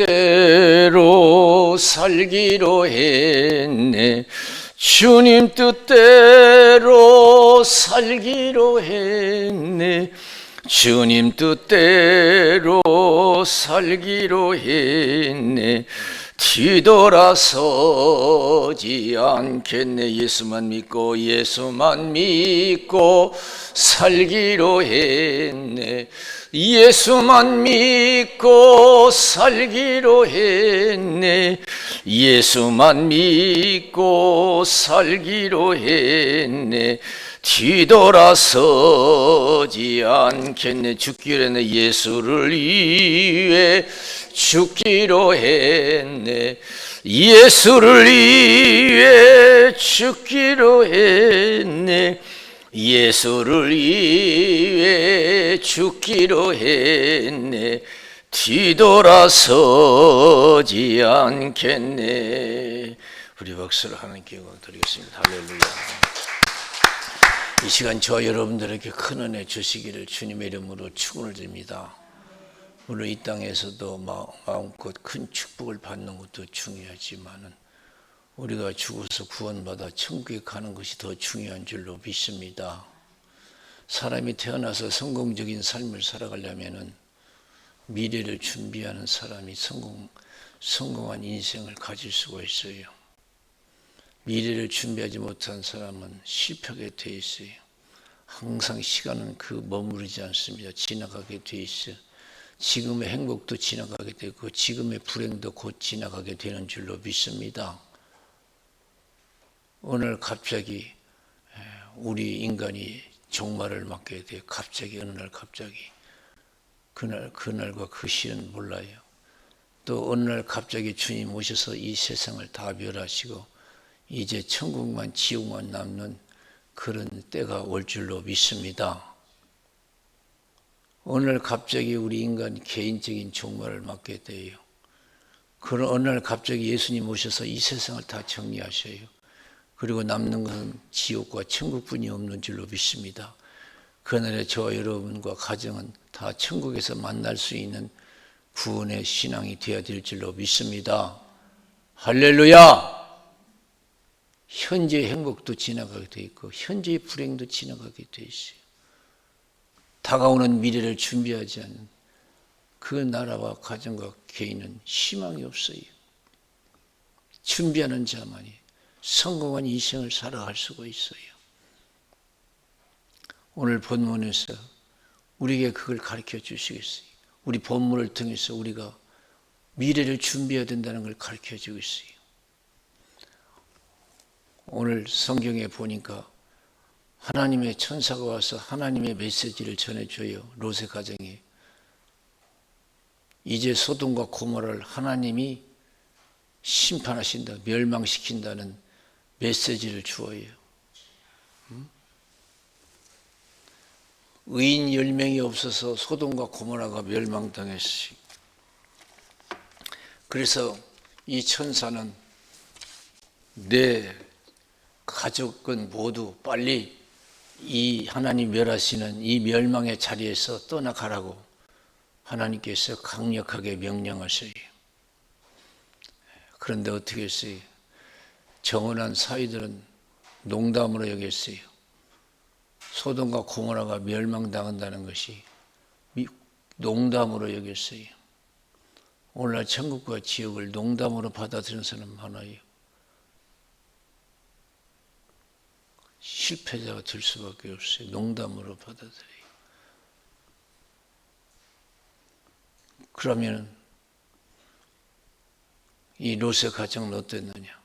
뜻대로 살기로 했네. 주님 뜻대로 살기로 했네. 주님 뜻대로 살기로 했네. 뒤돌아서지 않겠네. 예수만 믿고 살기로 했네. 예수만 믿고 살기로 했네. 예수만 믿고 살기로 했네. 뒤돌아서지 않겠네. 죽기로 했네. 예수를 위해 죽기로 했네. 예수를 위해 죽기로 했네. 예수를 위해 죽기로 했네. 뒤돌아서지 않겠네. 우리 박수를 하나님께 영광 드리겠습니다. 할렐루야. 이 시간 저와 여러분들에게 큰 은혜 주시기를 주님의 이름으로 축원을 드립니다. 물론 이 땅에서도 마음껏 큰 축복을 받는 것도 중요하지만은 우리가 죽어서 구원받아 천국에 가는 것이 더 중요한 줄로 믿습니다. 사람이 태어나서 성공적인 삶을 살아가려면은 미래를 준비하는 사람이 성공한 인생을 가질 수가 있어요. 미래를 준비하지 못한 사람은 실패하게 돼 있어요. 항상 시간은 머무르지 않습니다. 지나가게 돼 있어요. 지금의 행복도 지나가게 되고 지금의 불행도 곧 지나가게 되는 줄로 믿습니다. 오늘 갑자기 우리 인간이 종말을 맞게 돼요. 갑자기 어느 날 갑자기 그날과 그 시는 몰라요. 또 어느 날 갑자기 주님 오셔서 이 세상을 다 멸하시고 이제 천국만 지옥만 남는 그런 때가 올 줄로 믿습니다. 오늘 갑자기 우리 인간 개인적인 종말을 맞게 돼요. 그런 어느 날 갑자기 예수님 오셔서 이 세상을 다 정리하셔요. 그리고 남는 것은 지옥과 천국뿐이 없는 줄로 믿습니다. 그날에 저와 여러분과 가정은 다 천국에서 만날 수 있는 구원의 신앙이 되어야 될 줄로 믿습니다. 할렐루야! 현재의 행복도 지나가게 돼 있고 현재의 불행도 지나가게 돼 있어요. 다가오는 미래를 준비하지 않는 그 나라와 가정과 개인은 희망이 없어요. 준비하는 자만이 성공한 인생을 살아갈 수가 있어요. 오늘 본문에서 우리에게 그걸 가르쳐 주시겠어요. 우리 본문을 통해서 우리가 미래를 준비해야 된다는 걸 가르쳐 주고 있어요. 오늘 성경에 보니까 하나님의 천사가 와서 하나님의 메시지를 전해줘요. 롯의 가정에. 이제 소돔과 고모라를 하나님이 심판하신다, 멸망시킨다는 메시지를 주어요. 의인 10명이 없어서 소돔과 고모라가 멸망당했어요. 그래서 이 천사는 내 가족은 모두 빨리 이 하나님 멸하시는 이 멸망의 자리에서 떠나가라고 하나님께서 강력하게 명령하셔요. 그런데 어떻게 했어요? 정언한 사위들은 농담으로 여겼어요. 소돔과 고모라가 멸망당한다는 것이 농담으로 여겼어요. 오늘날 천국과 지옥을 농담으로 받아들이는 사람 많아요. 실패자가 될 수밖에 없어요. 농담으로 받아들여요. 그러면 이 롯의 가정은 어땠느냐?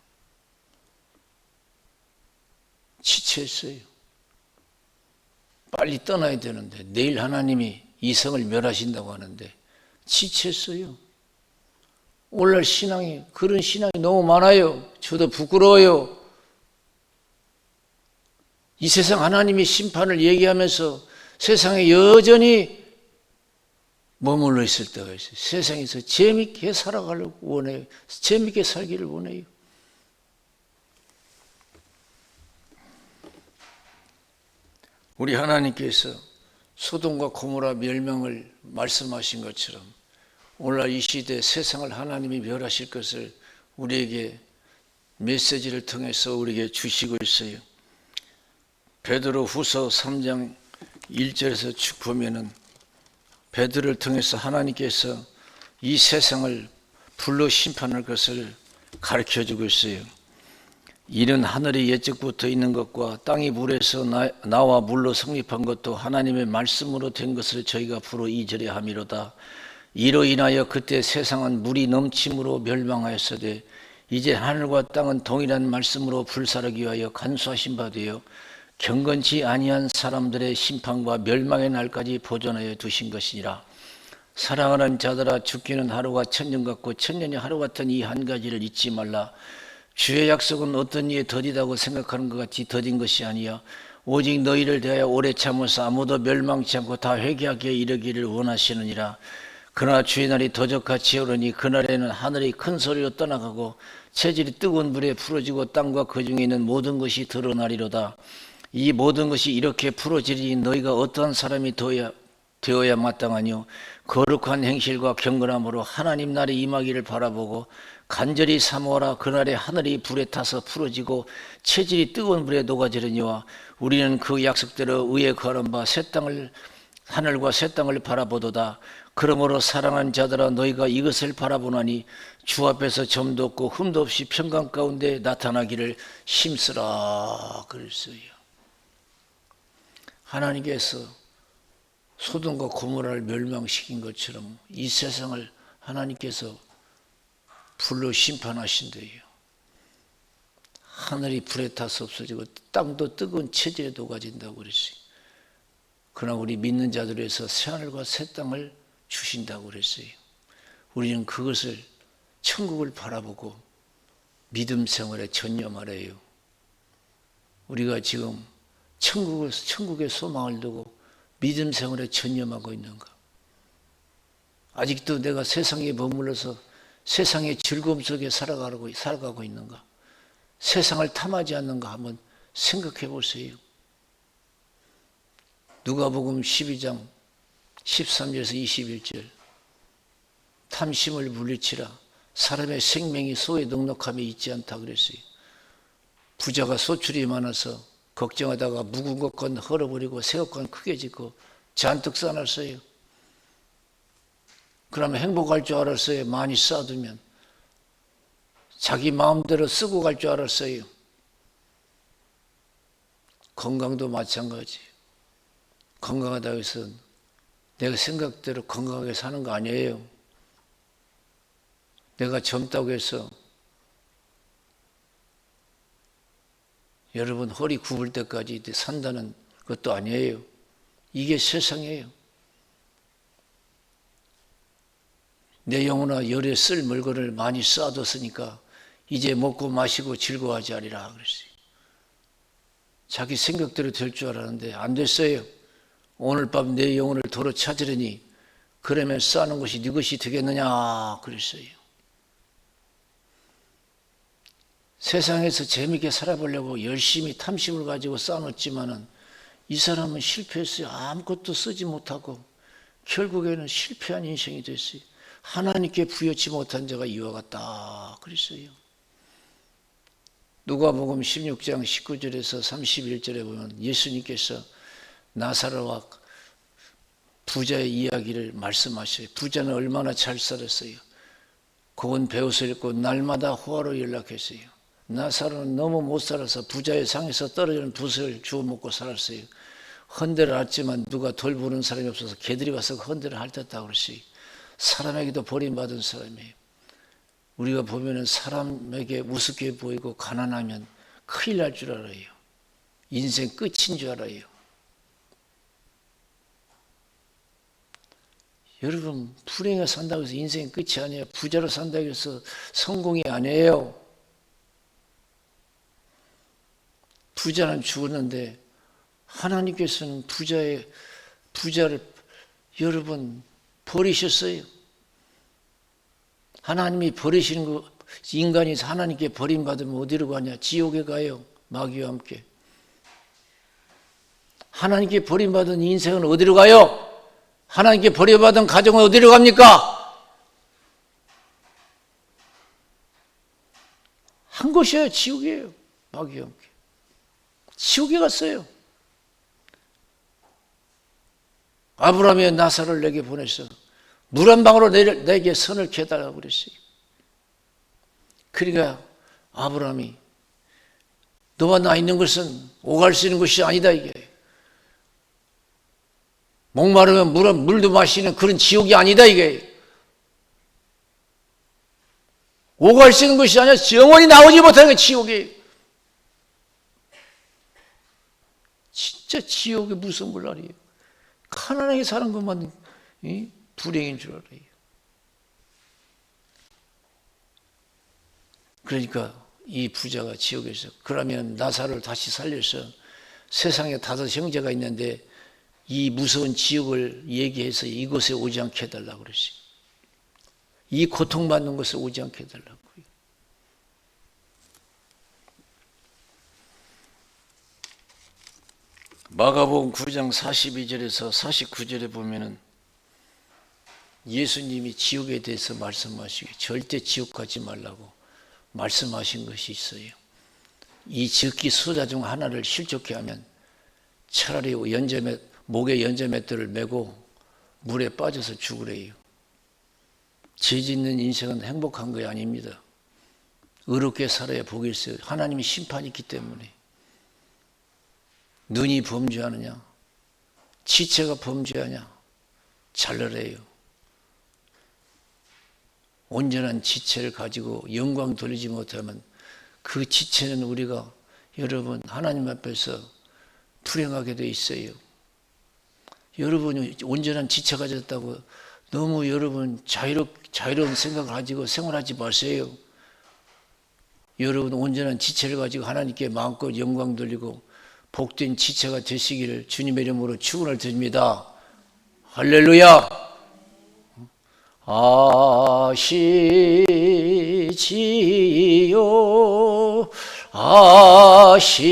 지체했어요. 빨리 떠나야 되는데 내일 하나님이 이 성을 멸하신다고 하는데 지체했어요. 오늘날 그런 신앙이 너무 많아요. 저도 부끄러워요. 이 세상 하나님의 심판을 얘기하면서 세상에 여전히 머물러 있을 때가 있어요. 세상에서 재밌게 살아가려고 원해요. 재밌게 살기를 원해요. 우리 하나님께서 소돔과 고모라 멸망을 말씀하신 것처럼 오늘날 이 시대 세상을 하나님이 멸하실 것을 우리에게 메시지를 통해서 우리에게 주시고 있어요. 베드로 후서 3장 1절에서 쭉 보면은 베드로를 통해서 하나님께서 이 세상을 불로 심판할 것을 가르쳐주고 있어요. 이는 하늘이 옛적부터 있는 것과 땅이 물에서 나와 물로 성립한 것도 하나님의 말씀으로 된 것을 저희가 부러 2절에 함이로다. 이로 인하여 그때 세상은 물이 넘침으로 멸망하였으되 이제 하늘과 땅은 동일한 말씀으로 불사르기 위하여 간수하신 바 되어 경건치 아니한 사람들의 심판과 멸망의 날까지 보존하여 두신 것이니라. 사랑하는 자들아, 죽기는 하루가 천년 같고 천년이 하루 같은 이 한 가지를 잊지 말라. 주의 약속은 어떤 이에 더디다고 생각하는 것 같이 더딘 것이 아니야. 오직 너희를 대하여 오래 참으사 아무도 멸망치 않고 다 회개하게 이르기를 원하시느니라. 그러나 주의 날이 도적같이 오르니 그날에는 하늘이 큰 소리로 떠나가고 체질이 뜨거운 불에 풀어지고 땅과 그 중에 있는 모든 것이 드러나리로다. 이 모든 것이 이렇게 풀어지리니 너희가 어떠한 사람이 되어야 마땅하뇨. 거룩한 행실과 경건함으로 하나님 날이 임하기를 바라보고 간절히 사모하라. 그날에 하늘이 불에 타서 풀어지고 체질이 뜨거운 불에 녹아지려니와 우리는 그 약속대로 의에 거한 바 하늘과 새 땅을 바라보도다. 그러므로 사랑하는 자들아, 너희가 이것을 바라보나니 주 앞에서 점도 없고 흠도 없이 평강 가운데 나타나기를 힘쓰라 그랬어요. 하나님께서 소돔과 고모라를 멸망시킨 것처럼 이 세상을 하나님께서 불로 심판하신대요. 하늘이 불에 타서 없어지고 땅도 뜨거운 체질에 녹아진다고 그랬어요. 그러나 우리 믿는 자들을 위해서 새하늘과 새 땅을 주신다고 그랬어요. 우리는 그것을 천국을 바라보고 믿음 생활에 전념하래요. 우리가 지금 천국의 소망을 두고 믿음 생활에 전념하고 있는가? 아직도 내가 세상에 머물러서 세상의 즐거움 속에 살아가고 있는가? 세상을 탐하지 않는가 한번 생각해 보세요. 누가복음 12장 13절에서 21절 탐심을 물리치라. 사람의 생명이 소에 넉넉함이 있지 않다 그랬어요. 부자가 소출이 많아서 걱정하다가 묵은 것건 헐어버리고 새 것건 크게 짓고 잔뜩 쌓아놨어요. 그러면 행복할 줄 알았어요. 많이 쌓아두면 자기 마음대로 쓰고 갈 줄 알았어요. 건강도 마찬가지. 건강하다고 해서 내가 생각대로 건강하게 사는 거 아니에요. 내가 젊다고 해서 여러분 허리 굽을 때까지 산다는 것도 아니에요. 이게 세상이에요. 내 영혼아 열에 쓸 물건을 많이 쌓아뒀으니까 이제 먹고 마시고 즐거워하지 않으리라 그랬어요. 자기 생각대로 될 줄 알았는데 안 됐어요. 오늘 밤 내 영혼을 도로 찾으려니 그러면 쌓는 것이 네 것이 되겠느냐 그랬어요. 세상에서 재미있게 살아보려고 열심히 탐심을 가지고 쌓아놓지만은 이 사람은 실패했어요. 아무것도 쓰지 못하고 결국에는 실패한 인생이 됐어요. 하나님께 부여치 못한 자가 이와 같다 그랬어요. 누가복음 16장 19절에서 31절에 보면 예수님께서 나사로와 부자의 이야기를 말씀하셔요. 부자는 얼마나 잘 살았어요. 고운 베옷을 입고 날마다 호화로 연락했어요. 나사로는 너무 못 살아서 부자의 상에서 떨어지는 붓을 주워 먹고 살았어요. 헌대를 했지만 누가 돌보는 사람이 없어서 개들이 와서 헌대를 핥았다고 그랬어요. 사람에게도 버림받은 사람이에요. 우리가 보면은 사람에게 우습게 보이고 가난하면 큰일 날 줄 알아요. 인생 끝인 줄 알아요. 여러분, 불행에 산다고 해서 인생이 끝이 아니에요. 부자로 산다고 해서 성공이 아니에요. 부자는 죽었는데 하나님께서는 부자를 여러분 버리셨어요. 하나님이 버리시는 거, 인간이 하나님께 버림받으면 어디로 가냐? 지옥에 가요. 마귀와 함께. 하나님께 버림받은 인생은 어디로 가요? 하나님께 버림받은 가정은 어디로 갑니까? 곳이에요. 지옥이에요. 마귀와 함께. 지옥에 갔어요. 아브라함이 나사를 내게 보내서 물 한 방울로 내게 선을 캐달라고 그랬어요. 그러니까 아브라함이 너와 나 있는 것은 오갈 수 있는 것이 아니다 이게. 목마르면 물도 마시는 그런 지옥이 아니다 이게. 오갈 수 있는 것이 아니라 영원히 나오지 못하는 게 지옥이에요. 진짜 지옥의 무서운 물날이에요. 가난하게 사는 것만 불행인 줄 알아요. 그러니까 이 부자가 지옥에서 그러면 나사로를 다시 살려서 세상에 5 형제가 있는데 이 무서운 지옥을 얘기해서 이곳에 오지 않게 해달라고 그랬어요. 이 고통받는 곳에 오지 않게 해달라고요. 마가복음 9장 42절에서 49절에 보면은 예수님이 지옥에 대해서 말씀하시고 절대 지옥 가지 말라고 말씀하신 것이 있어요. 이 즉기 수자 중 하나를 실족케 하면 차라리 목에 연자맷돌을 메고 물에 빠져서 죽으래요. 죄 짓는 인생은 행복한 거 아닙니다. 의롭게 살아야 복이 있어요. 하나님이 심판이 있기 때문에. 눈이 범죄하느냐, 지체가 범죄하냐, 잘라래요. 온전한 지체를 가지고 영광 돌리지 못하면 그 지체는 우리가 여러분 하나님 앞에서 불행하게 돼 있어요. 여러분이 온전한 지체 가졌다고 너무 여러분 자유로운 생각을 가지고 생활하지 마세요. 여러분 온전한 지체를 가지고 하나님께 마음껏 영광 돌리고 복된 지체가 되시기를 주님의 이름으로 축원을 드립니다. 할렐루야. 아시지요 아시지요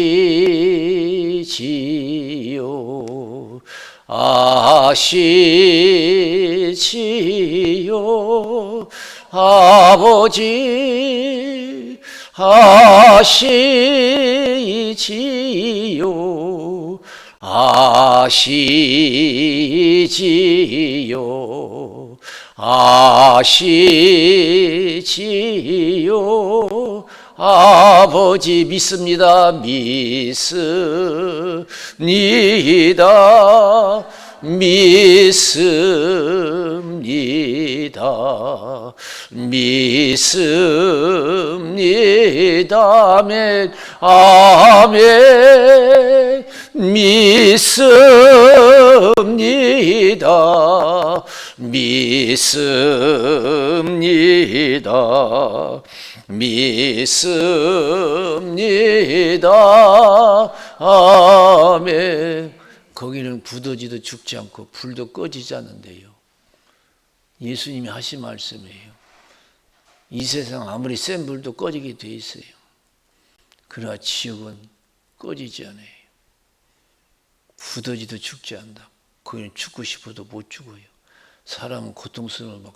아시지요 아버지 아시지요 아시지요 아시지요 아버지 믿습니다. 믿습니다. 믿습니다. 믿습니다. 아멘. 아멘. 믿습니다. 믿습니다. 믿습니다. 아멘. 거기는 굳어지도 죽지 않고 불도 꺼지지 않는데요. 예수님이 하신 말씀이에요. 이 세상 아무리 센 불도 꺼지게 돼 있어요. 그러나 지옥은 꺼지지 않아요. 굳어지도 죽지 않는다. 거기는 죽고 싶어도 못 죽어요. 사람은 고통스러워 막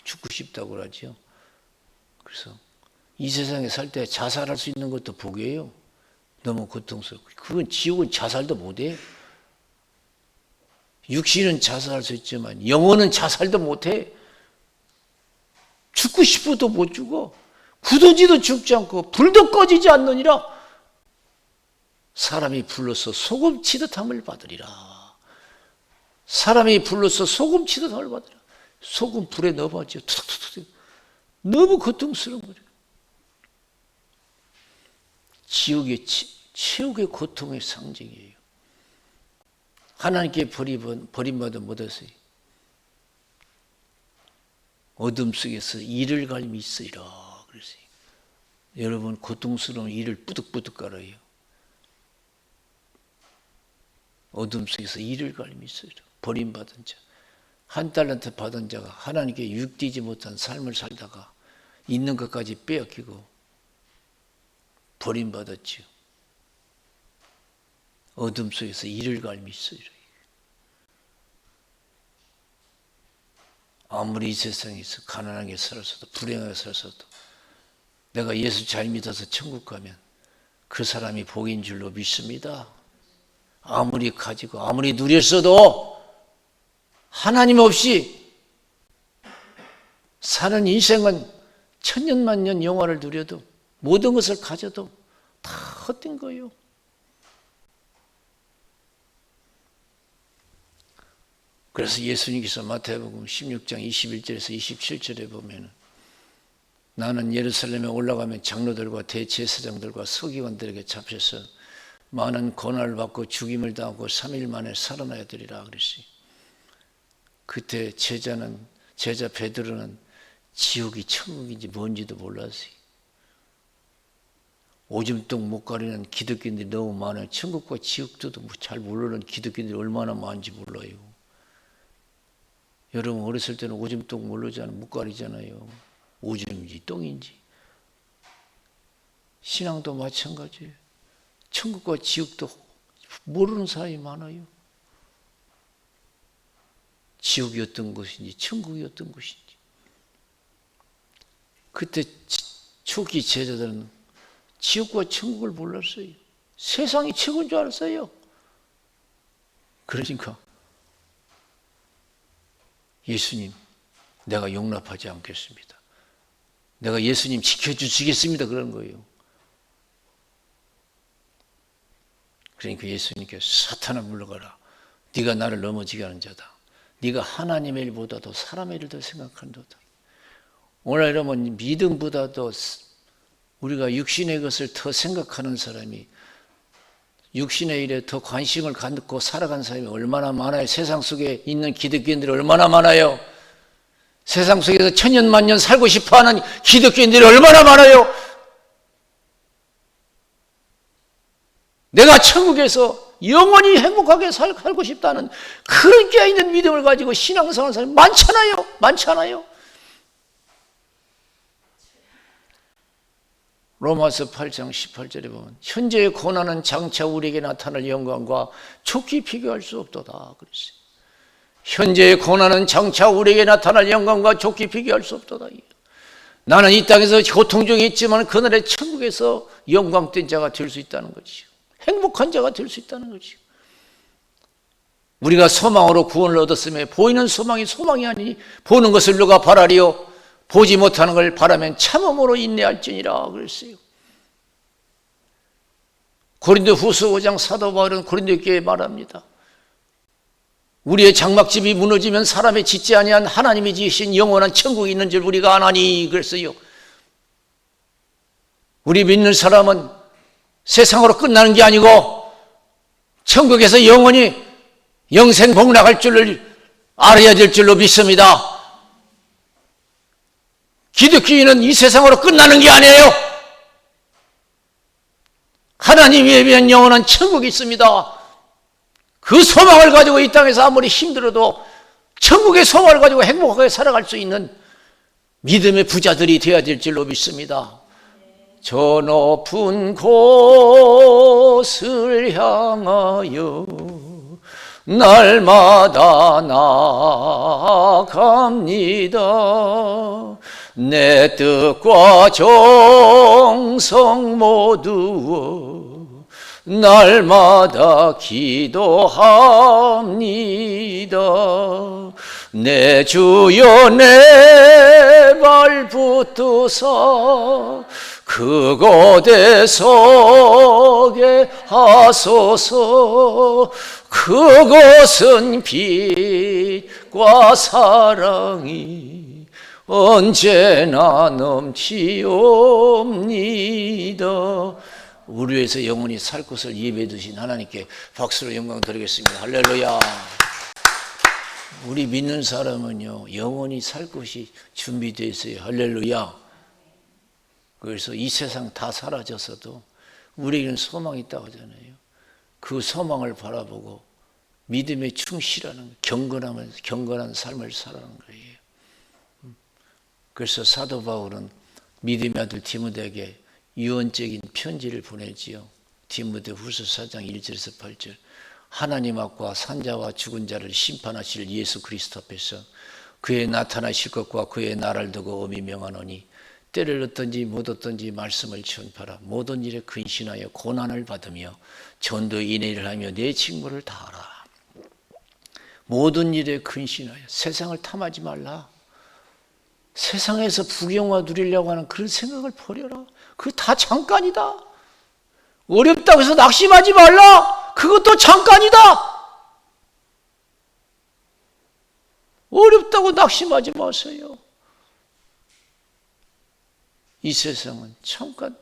죽고 싶다고 그러죠. 그래서 이 세상에 살 때 자살할 수 있는 것도 복이에요. 너무 고통스럽고. 그건 지옥은 자살도 못해. 육신은 자살할 수 있지만 영혼은 자살도 못해. 죽고 싶어도 못 죽어. 굳어지도 죽지 않고 불도 꺼지지 않느니라. 사람이 불로서 소금 치듯 함을 받으리라. 사람이 불로서 소금 치듯 함을 받으리라. 소금 불에 넣어봤죠. 툭툭툭. 너무 고통스러운 거죠. 지옥의 최후의 고통의 상징이에요. 하나님께 버림받은 못해서 어둠 속에서 이를 갈미 있으리라 그랬어요. 여러분 고통스러운 이를 뿌득뿌득 깔아요. 어둠 속에서 이를 갈미 있으리라. 버림받은 자. 1달란트 받은 자가 하나님께 유익되지 못한 삶을 살다가 있는 것까지 빼앗기고 버림받았지요. 어둠 속에서 이를 갈미 있으리라. 아무리 이 세상에서 가난하게 살았어도 불행하게 살았어도 내가 예수 잘 믿어서 천국 가면 그 사람이 복인 줄로 믿습니다. 아무리 가지고 아무리 누렸어도 하나님 없이 사는 인생은 천년만년 영화를 누려도 모든 것을 가져도 다 헛된 거예요. 그래서 예수님께서 마태복음 16장 21절에서 27절에 보면 나는 예루살렘에 올라가면 장로들과 대제사장들과 서기관들에게 잡혀서 많은 고난을 받고 죽임을 당하고 3일 만에 살아나야 되리라 그랬어요. 그때 제자 베드로는 지옥이 천국인지 뭔지도 몰랐어요. 오줌통 못 가리는 기독교인들이 너무 많아요. 천국과 지옥도 잘 모르는 기독교인들이 얼마나 많은지 몰라요. 여러분 어렸을 때는 오줌통 모르잖아요. 못 가리잖아요. 오줌인지 똥인지. 신앙도 마찬가지예요. 천국과 지옥도 모르는 사람이 많아요. 지옥이 어떤 것인지 천국이 어떤 것인지. 그때 초기 제자들은 지옥과 천국을 몰랐어요. 세상이 최고인 줄 알았어요. 그러니까 예수님, 내가 용납하지 않겠습니다. 내가 예수님 지켜주시겠습니다. 그런 거예요. 그러니까 예수님께서 사탄아 물러가라. 네가 나를 넘어지게 하는 자다. 네가 하나님의 일보다도 사람의 일을 더 생각한도다. 오늘 여러분 믿음보다도 우리가 육신의 것을 더 생각하는 사람이 육신의 일에 더 관심을 갖고 살아간 사람이 얼마나 많아요. 세상 속에 있는 기독교인들이 얼마나 많아요. 세상 속에서 천년만년 살고 싶어하는 기독교인들이 얼마나 많아요. 내가 천국에서 영원히 행복하게 살고 싶다는 그런 깨어있는 믿음을 가지고 신앙생활하는 사람이 많잖아요. 많잖아요. 로마서 8장 18절에 보면 현재의 고난은 장차 우리에게 나타날 영광과 좋게 비교할 수 없도다 그랬어요. 현재의 고난은 장차 우리에게 나타날 영광과 좋게 비교할 수 없도다. 나는 이 땅에서 고통 중에 있지만 그날의 천국에서 영광된 자가 될 수 있다는 거지요. 행복한 자가 될 수 있다는 거지요. 우리가 소망으로 구원을 얻었으며 보이는 소망이 소망이 아니니 보는 것을 누가 바라리요. 보지 못하는 걸 바라면 참음으로 인내할지니라 그랬어요. 고린도 후서 5장 사도 바울은 고린도 교회에 말합니다. 우리의 장막집이 무너지면 사람이 짓지 아니한 하나님이 지으신 영원한 천국이 있는 줄 우리가 아나니 그랬어요. 우리 믿는 사람은 세상으로 끝나는 게 아니고 천국에서 영원히 영생 복락할 줄을 알아야 될 줄로 믿습니다. 기독교인은 이 세상으로 끝나는 게 아니에요. 하나님이 예비한 영원한 천국이 있습니다. 그 소망을 가지고 이 땅에서 아무리 힘들어도 천국의 소망을 가지고 행복하게 살아갈 수 있는 믿음의 부자들이 되어야 될 줄로 믿습니다. 저 높은 곳을 향하여 날마다 나아갑니다. 내 뜻과 정성 모두 날마다 기도합니다. 내 주여 내 발 붙드사 그곳에 서게 하소서. 그곳은 빛과 사랑이 언제나 넘치옵니다. 우리 위해서 영원히 살 것을 예배해 두신 하나님께 박수로 영광 드리겠습니다. 할렐루야. 우리 믿는 사람은요 영원히 살 것이 준비되어 있어요. 할렐루야. 그래서 이 세상 다 사라졌어도 우리에게는 소망이 있다고 하잖아요. 그 소망을 바라보고 믿음에 충실하는 경건한 삶을 살아가는 거예요. 그래서 사도 바울은 믿음의 아들 디모데에게 유언적인 편지를 보내지요. 디모데 후서 4장 1절에서 8절. 하나님 앞과 산자와 죽은 자를 심판하실 예수 그리스도 앞에서 그의 나타나실 것과 그의 나라를 두고 엄히 명하노니 때를 얻든지 못 얻든지 말씀을 전파라. 모든 일에 근신하여 고난을 받으며 전도 인내를 하며 내 직무를 다하라. 모든 일에 근신하여. 세상을 탐하지 말라. 세상에서 부경화 누리려고 하는 그런 생각을 버려라. 그거 다 잠깐이다. 어렵다고 해서 낙심하지 말라. 그것도 잠깐이다. 어렵다고 낙심하지 마세요. 이 세상은 잠깐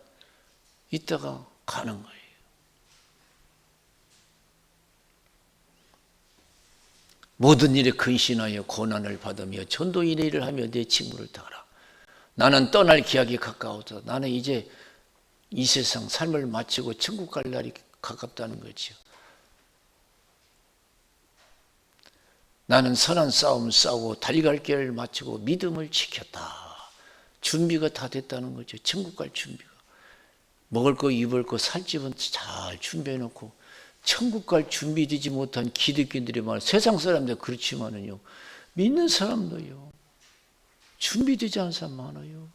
있다가 가는 거예요. 모든 일에 근신하여 고난을 받으며 전도 인내를 하며 내 직무를 다하라. 나는 떠날 기약이 가까워서 나는 이제 이 세상 삶을 마치고 천국 갈 날이 가깝다는 거죠. 나는 선한 싸움 싸우고 달려갈 길을 마치고 믿음을 지켰다. 준비가 다 됐다는 거죠. 천국 갈 준비가. 먹을 거 입을 거 살 집은 잘 준비해 놓고 천국 갈 준비되지 못한 기득권들이 많아요. 세상 사람들 그렇지만은요, 믿는 사람도요, 준비되지 않은 사람 많아요.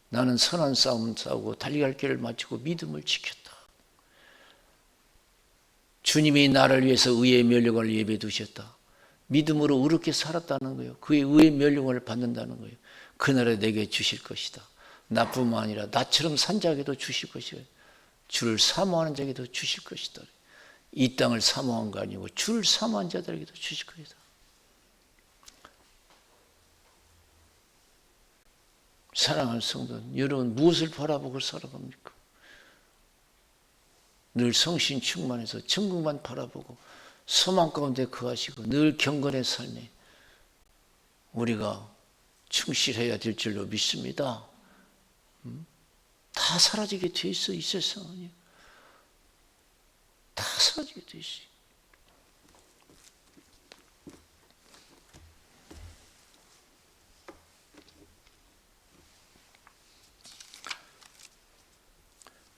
나는 선한 싸움 싸우고 달려갈 길을 마치고 믿음을 지켰다. 주님이 나를 위해서 의의 면류관을 예배해 두셨다. 믿음으로 의롭게 살았다는 거예요. 그의 의의 면류관을 받는다는 거예요. 그날에 내게 주실 것이다. 나뿐만 아니라 나처럼 산 자에게도 주실 것이다. 주를 사모하는 자에게도 주실 것이다. 이 땅을 사모한 거 아니고 주를 사모한 자들에게도 주실 것이다. 사랑하는 성도는 여러분 무엇을 바라보고 살아갑니까? 늘 성신 충만해서 천국만 바라보고 소망 가운데 거하시고 늘 경건의 삶에 우리가 충실해야 될 줄로 믿습니다. 다 사라지게 돼 있어. 이 세상은요. 다 사라지게 돼 있어.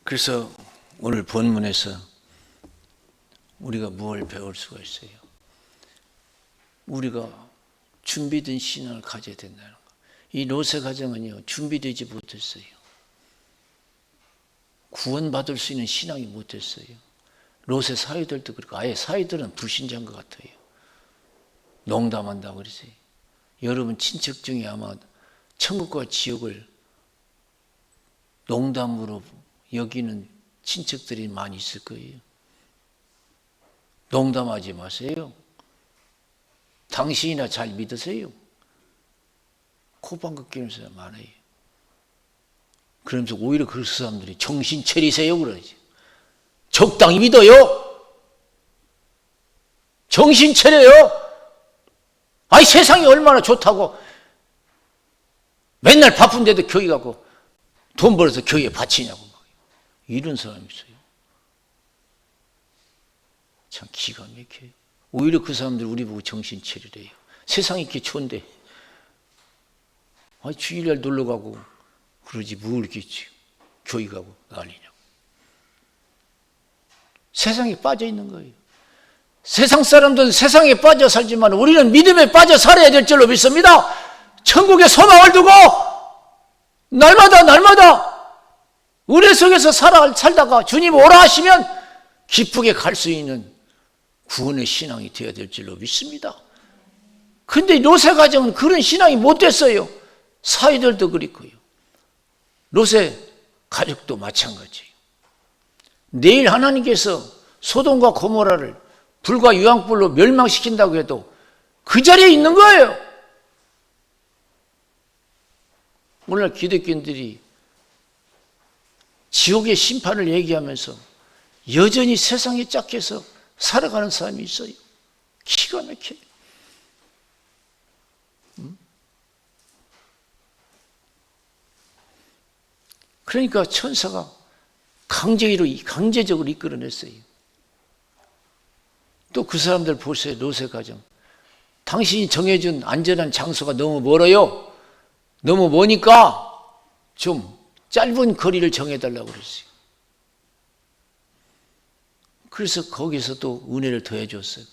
그래서 오늘 본문에서 우리가 뭘 배울 수가 있어요? 우리가 준비된 신앙을 가져야 된다는 거. 이 롯의 가정은요, 준비되지 못했어요. 구원받을 수 있는 신앙이 못했어요. 롯의 사위들도 그렇고, 아예 사위들은 불신자인 것 같아요. 농담한다고 그러세요. 여러분 친척 중에 아마 천국과 지옥을 농담으로 여기는 친척들이 많이 있을 거예요. 농담하지 마세요. 당신이나 잘 믿으세요. 코방긋 끼는 사람 많아요. 그러면서 오히려 그 사람들이 정신 차리세요 그러지. 적당히 믿어요. 정신 차려요. 아니 세상이 얼마나 좋다고 맨날 바쁜데도 교회 가고 돈 벌어서 교회에 바치냐고 이런 사람이 있어요. 참 기가 막혀요. 오히려 그 사람들 우리 보고 정신 차리래요. 세상이 이렇게 좋은데 아니 주일날 놀러 가고 그러지 뭘 이렇게 교회 가고 난리냐고. 세상에 빠져 있는 거예요. 세상 사람들은 세상에 빠져 살지만 우리는 믿음에 빠져 살아야 될 줄로 믿습니다. 천국의 소망을 두고 날마다 은혜 속에서 살다가 주님 오라 하시면 기쁘게 갈 수 있는 구원의 신앙이 되어야 될 줄로 믿습니다. 근데 롯의 가정은 그런 신앙이 못 됐어요. 사위들도 그렇고요. 롯의 가족도 마찬가지예요. 내일 하나님께서 소돔과 고모라를 불과 유황불로 멸망시킨다고 해도 그 자리에 있는 거예요. 오늘날 기독교인들이 지옥의 심판을 얘기하면서 여전히 세상에 짝해서 살아가는 사람이 있어요. 기가 막혀요. 그러니까 천사가 강제적으로 이끌어냈어요. 또 그 사람들 보세요. 롯의 가정. 당신이 정해준 안전한 장소가 너무 멀어요. 너무 머니까 좀 짧은 거리를 정해달라고 그랬어요. 그래서 거기서 또 은혜를 더해줬어요.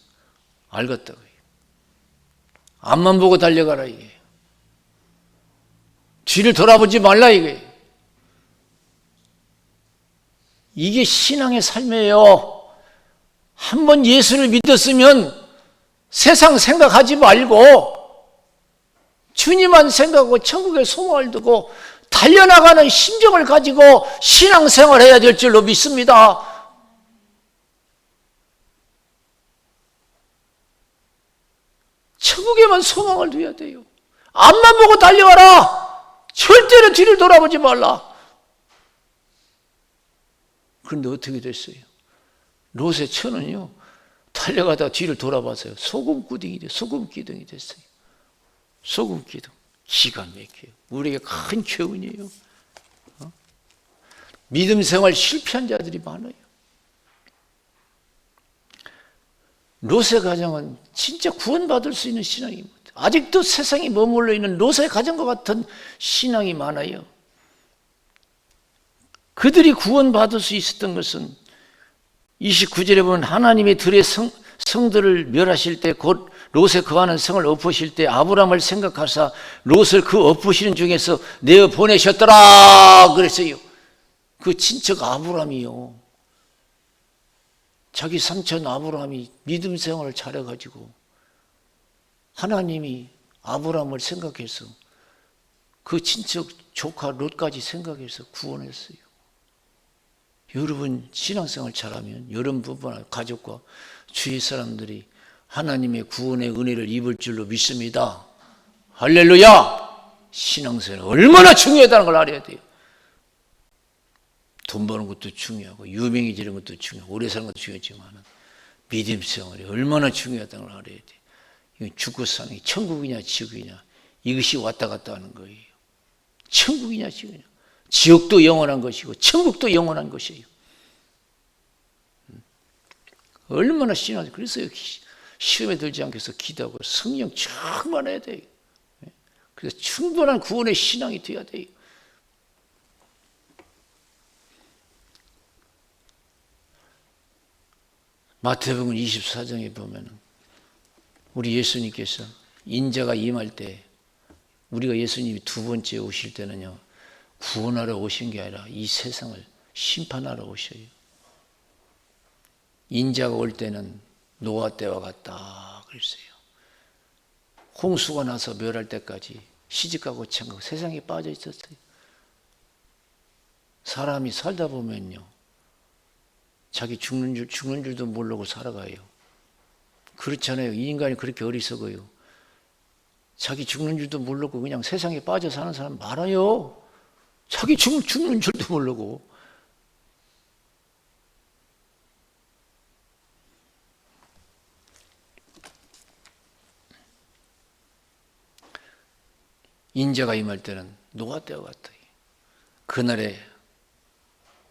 알겠다고요. 앞만 보고 달려가라 이게. 뒤를 돌아보지 말라 이거예요. 이게 신앙의 삶이에요. 한번 예수를 믿었으면 세상 생각하지 말고 주님만 생각하고 천국의 소망을 두고 달려나가는 심정을 가지고 신앙생활을 해야 될 줄로 믿습니다. 천국에만 소망을 두어야 돼요. 앞만 보고 달려가라. 절대로 뒤를 돌아보지 말라. 그런데 어떻게 됐어요? 롯의 처는요, 달려가다가 뒤를 돌아봐서요, 소금 기둥이 됐어요. 소금 기둥. 기가 막혀요. 우리에게 큰 교훈이에요. 믿음 생활 실패한 자들이 많아요. 롯의 가정은 진짜 구원받을 수 있는 신앙입니다. 아직도 세상에 머물러 있는 롯의 가정과 같은 신앙이 많아요. 그들이 구원받을 수 있었던 것은 29절에 보면 하나님이 들의 성들을 멸하실 때 곧 롯에 거하는 성을 엎으실 때 아브라함을 생각하사 롯을 그 엎으시는 중에서 내어 보내셨더라 그랬어요. 그 친척 아브라함이요. 자기 삼촌 아브라함이 믿음 생활을 잘해가지고 하나님이 아브라함을 생각해서 그 친척 조카 롯까지 생각해서 구원했어요. 여러분 신앙생활 잘하면 여러분 가족과 주위 사람들이 하나님의 구원의 은혜를 입을 줄로 믿습니다. 할렐루야! 신앙생활 얼마나 중요하다는 걸 알아야 돼요. 돈 버는 것도 중요하고 유명해지는 것도 중요하고 오래 사는 것도 중요하지만 믿음 생활이 얼마나 중요하다는 걸 알아야 돼요. 이건 죽고 사는 게 천국이냐 지옥이냐 이것이 왔다 갔다 하는 거예요. 천국이냐 지옥이냐. 지옥도 영원한 것이고 천국도 영원한 것이에요. 얼마나 신앙이 그래서 시험에 들지 않게 해서 기도하고 성령 충만해야 돼요. 그래서 충분한 구원의 신앙이 되어야 돼요. 마태복음 24장에 보면 우리 예수님께서 인자가 임할 때 우리가 예수님이 두 번째 오실 때는요 구원하러 오신 게 아니라 이 세상을 심판하러 오셔요. 인자가 올 때는 노아 때와 같다 그랬어요. 홍수가 나서 멸할 때까지 시집가고 창가고 세상에 빠져 있었어요. 사람이 살다 보면요 자기 죽는 줄도 모르고 살아가요. 그렇잖아요. 이 인간이 그렇게 어리석어요. 자기 죽는 줄도 모르고 그냥 세상에 빠져 사는 사람 많아요. 자기 죽는 줄도 모르고. 인자가 임할 때는 노아 때와 같다. 그날에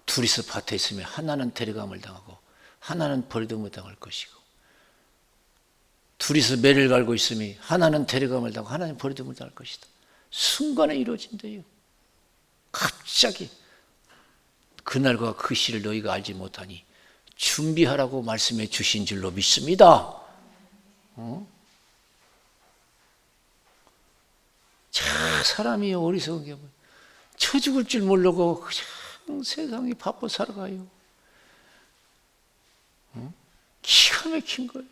둘이서 밭에 있으면 하나는 데려감을 당하고 하나는 버림을 당할 것이고 둘이서 매를 갈고 있으면 하나는 데려감을 당하고 하나는 버림을 당할 것이다. 순간에 이루어진대요. 갑자기 그날과 그 시를 너희가 알지 못하니 준비하라고 말씀해 주신 줄로 믿습니다. 자, 사람이 어리석은 게 뭐예요? 처 죽을 줄 모르고 그냥 세상에 바빠 살아가요. 기가 막힌 거예요.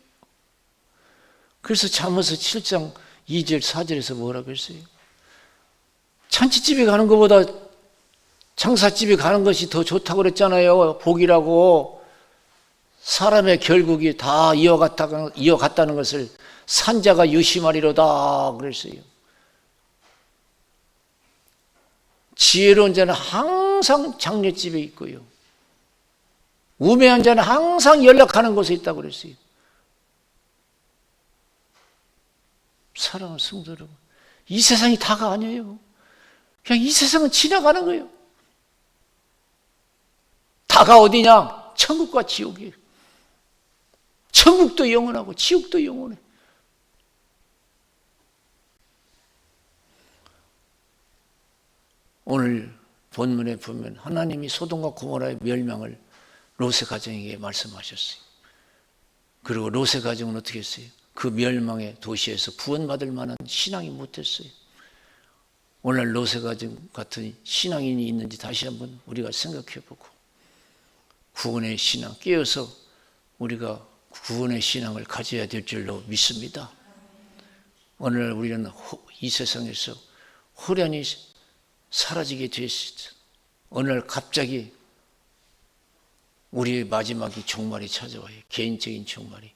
그래서 잠언서 7장 2절 4절에서 뭐라고 했어요? 잔치집에 가는 것보다 장사집에 가는 것이 더 좋다고 그랬잖아요. 복이라고. 사람의 결국이 다 이어갔다는 것을 산자가 유심하리로다 그랬어요. 지혜로운 자는 항상 장례집에 있고요. 우매한 자는 항상 연락하는 곳에 있다고 그랬어요. 사랑하는 성도 여러분, 이 세상이 다가 아니에요. 그냥 이 세상은 지나가는 거예요. 다가 어디냐? 천국과 지옥이에요. 천국도 영원하고 지옥도 영원해. 오늘 본문에 보면 하나님이 소돔과 고모라의 멸망을 롯의 가정에게 말씀하셨어요. 그리고 롯의 가정은 어떻게 했어요? 그 멸망의 도시에서 구원받을 만한 신앙이 못했어요. 오늘날 로세가 같은 신앙인이 있는지 다시 한번 우리가 생각해보고 구원의 신앙 깨어서 우리가 구원의 신앙을 가져야 될 줄로 믿습니다. 오늘날 우리는 이 세상에서 호련히 사라지게 되었습니다. 오늘날 갑자기 우리의 마지막이 종말이 찾아와요. 개인적인 종말이.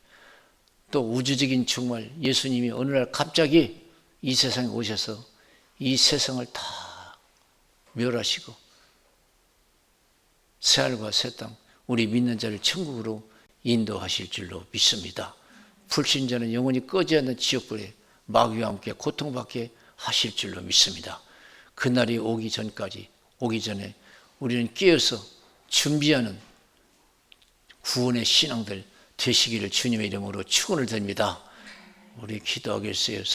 또 우주적인 종말, 예수님이 어느 날 갑자기 이 세상에 오셔서 이 세상을 다 멸하시고 새하늘과 새 땅, 우리 믿는 자를 천국으로 인도하실 줄로 믿습니다. 불신자는 영원히 꺼지 않는 지옥불에 마귀와 함께 고통받게 하실 줄로 믿습니다. 그날이 오기 전에 우리는 깨어서 준비하는 구원의 신앙들 되시기를 주님의 이름으로 축원을 드립니다. 우리 기도하겠어요.